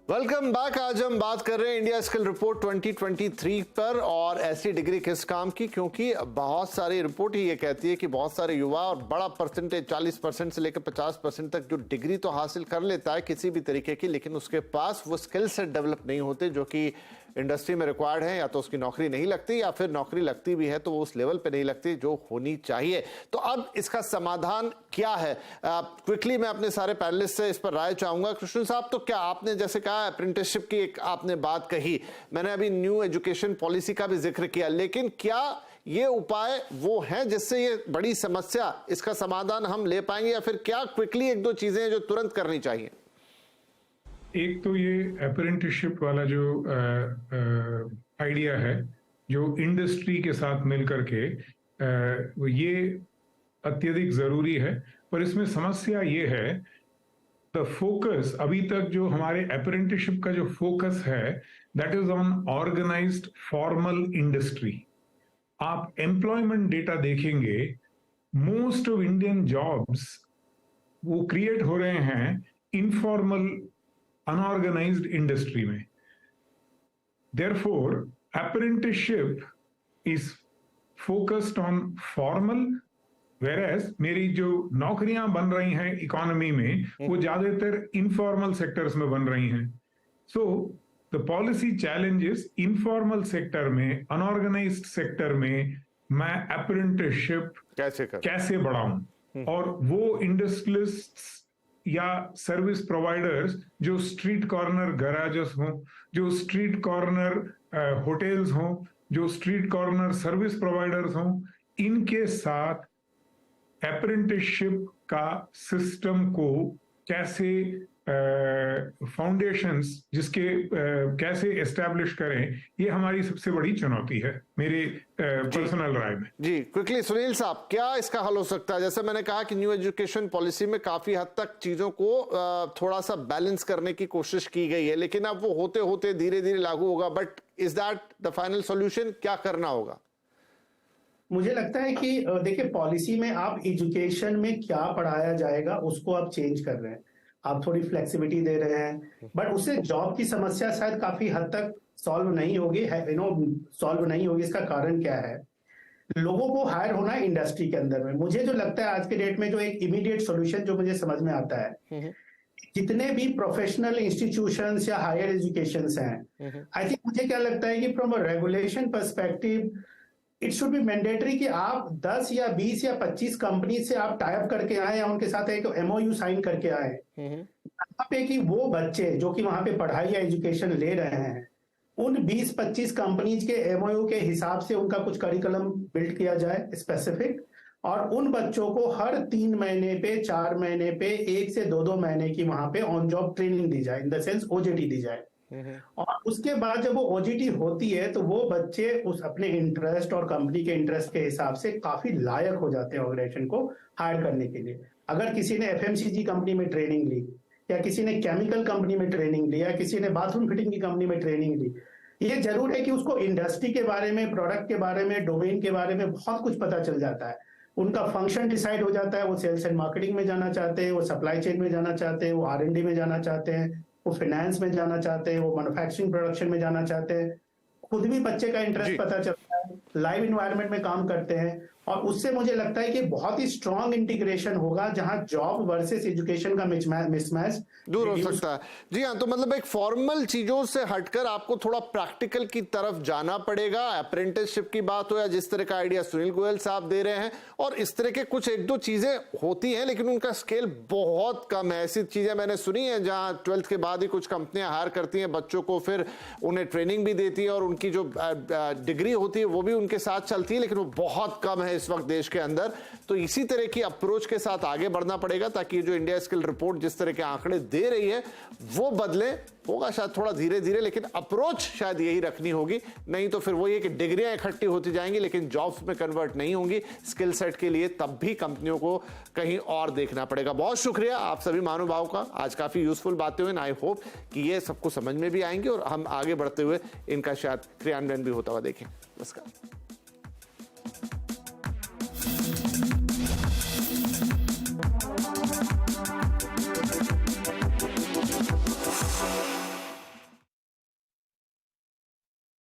Welcome back. आज हम बात कर रहे हैं इंडिया स्किल रिपोर्ट 2023 पर, और ऐसी डिग्री किस काम की, क्योंकि बहुत सारी रिपोर्ट ही ये कहती है कि बहुत सारे युवा और बड़ा परसेंटेज 40% से लेकर 50% तक जो डिग्री तो हासिल कर लेता है किसी भी तरीके की, लेकिन उसके पास वो स्किल सेट डेवलप नहीं होते जो कि इंडस्ट्री में रिक्वायर्ड है। या तो उसकी नौकरी नहीं लगती, या फिर नौकरी लगती भी है तो वो उस लेवल पे नहीं लगती जो होनी चाहिए। तो अब इसका समाधान क्या है? क्विकली मैं अपने सारे पैनलिस्ट से इस पर राय चाहूंगा। कृष्ण साहब, तो क्या आपने जैसे कहा अप्रेंटिसशिप की एक आपने बात कही, मैंने अभी न्यू एजुकेशन पॉलिसी का भी जिक्र किया, लेकिन क्या ये उपाय वो हैं जिससे ये बड़ी समस्या इसका समाधान हम ले पाएंगे, या फिर क्या क्विकली एक दो चीजें हैं जो तुरंत करनी चाहिए? एक तो ये अप्रेंटिसशिप वाला जो आइडिया है, जो इंडस्ट्री के साथ मिलकर के ये अत्यधिक जरूरी है, पर इसमें समस्या ये है, द फोकस अभी तक जो हमारे अप्रेंटिसशिप का जो फोकस है that is on organized formal industry. आप एम्प्लॉयमेंट डेटा देखेंगे, मोस्ट ऑफ इंडियन जॉब्स वो क्रिएट हो रहे हैं इनफॉर्मल अनऑर्गेनाइज्ड इंडस्ट्री में। Therefore, apprenticeship is focused on formal, whereas मेरी जो नौकरियां बन रही हैं इकोनॉमी में वो ज्यादातर इनफॉर्मल सेक्टर्स में बन रही हैं। So the policy challenge is informal sector में, अनऑर्गेनाइज्ड सेक्टर में मैं अप्रेंटिसशिप कैसे बढ़ाऊं, और वो इंडस्ट्रियलिस्ट्स या सर्विस प्रोवाइडर्स जो स्ट्रीट कॉर्नर गैराजेस हों, जो स्ट्रीट कॉर्नर होटल्स हों, जो स्ट्रीट कॉर्नर सर्विस प्रोवाइडर्स हों, इनके साथ अप्रेंटिसशिप का सिस्टम को कैसे फाउंडेशंस जिसके कैसे एस्टैब्लिश करें, ये हमारी सबसे बड़ी चुनौती है मेरे पर्सनल राय में। जी क्विकली सुनील साहब, क्या इसका हल हो सकता है? जैसे मैंने कहा कि न्यू एजुकेशन पॉलिसी में काफी हद तक चीजों को थोड़ा सा बैलेंस करने की कोशिश की गई है, लेकिन अब वो होते होते धीरे धीरे लागू होगा, but is that the final solution? क्या करना होगा? मुझे लगता है कि देखिए, पॉलिसी में आप एजुकेशन में क्या पढ़ाया जाएगा उसको आप चेंज कर रहे हैं, आप थोड़ी फ्लेक्सिबिलिटी दे रहे हैं, बट उससे जॉब की समस्या शायद काफी हद तक सॉल्व नहीं होगी, सॉल्व नहीं होगी। इसका कारण क्या है? लोगों को हायर होना है इंडस्ट्री के अंदर में। मुझे जो लगता है आज के डेट में जो एक इमीडिएट सॉल्यूशन जो मुझे समझ में आता है, जितने भी प्रोफेशनल इंस्टीट्यूशंस या हायर एजुकेशंस हैं, आई थिंक मुझे क्या लगता है कि from a regulation perspective it should be mandatory कि आप 10 या 20 या 25 कंपनी से आप टाइप करके आए या उनके साथ एक एमओयू साइन करके आए, यहाँ पे कि वो बच्चे जो कि वहां पे पढ़ाई या एजुकेशन ले रहे हैं, उन 20-25 कंपनीज के एमओयू के हिसाब से उनका कुछ करिकुलम बिल्ड किया जाए स्पेसिफिक, और उन बच्चों को हर 3 महीने पे, 4 महीने पे, 1 से 2 महीने की वहां पे ऑन जॉब ट्रेनिंग दी जाए, इन द सेंस ओजेटी दी जाए। और उसके बाद जब वो ओजीटी होती है तो वो बच्चे उस अपने इंटरेस्ट और कंपनी के इंटरेस्ट के हिसाब से काफी लायक हो जाते हैं ऑर्गेनाइजेशन को हायर करने के लिए। अगर किसी ने एफएमसीजी कंपनी में ट्रेनिंग ली, या किसी ने केमिकल कंपनी में ट्रेनिंग ली, या किसी ने बाथरूम फिटिंग की कंपनी में ट्रेनिंग ली, ये जरूर है कि उसको इंडस्ट्री के बारे में, प्रोडक्ट के बारे में, डोमेन के बारे में बहुत कुछ पता चल जाता है। उनका फंक्शन डिसाइड हो जाता है, वो सेल्स एंड मार्केटिंग में जाना चाहते हैं, वो सप्लाई चेन में जाना चाहते हैं, वो R&D में जाना चाहते हैं, वो फाइनेंस में जाना चाहते हैं, वो मैन्युफैक्चरिंग प्रोडक्शन में जाना चाहते हैं। खुद भी बच्चे का इंटरेस्ट पता चलता है, लाइव इन्वायरमेंट में काम करते हैं, और उससे मुझे लगता है कि बहुत ही स्ट्रॉन्ग इंटीग्रेशन होगा जहां जॉब वर्सेस एजुकेशन का मिसमैच दूर हो सकता है। जी हाँ, तो मतलब एक फॉर्मल चीजों से हटकर आपको थोड़ा प्रैक्टिकल की तरफ जाना पड़ेगा। अप्रेंटिसशिप की बात हो या जिस तरह का आइडिया सुनील गोयल साहब दे रहे हैं, और इस तरह के कुछ एक दो चीजें होती हैं लेकिन उनका स्केल बहुत कम है। ऐसी चीजें मैंने सुनी है जहां 12th के बाद ही कुछ कंपनियां हायर करती हैं बच्चों को, फिर उन्हें ट्रेनिंग भी देती है और उनकी जो डिग्री होती है वो भी उनके साथ चलती है, लेकिन वो बहुत कम है इस वक्त देश के अंदर। तो इसी तरह की अप्रोच के साथ आगे बढ़ना पड़ेगा ताकि जो इंडिया स्किल रिपोर्ट जिस तरह के आंकड़े दे रही है वो बदले। होगा शायद थोड़ा धीरे धीरे, लेकिन अप्रोच शायद यही रखनी होगी। नहीं तो फिर वो ये कि डिग्रियां इकट्ठी होती जाएंगी लेकिन जॉब्स में कन्वर्ट नहीं होंगी स्किल सेट के लिए, तब भी कंपनियों को कहीं और देखना पड़ेगा। बहुत शुक्रिया आप सभी महानुभावों का, आज काफी यूजफुल बातें हुई। आई होप कि ये सबको समझ में भी आएंगे और हम आगे बढ़ते हुए इनका शायद क्रियान्वयन भी होता हुआ देखें। नमस्कार।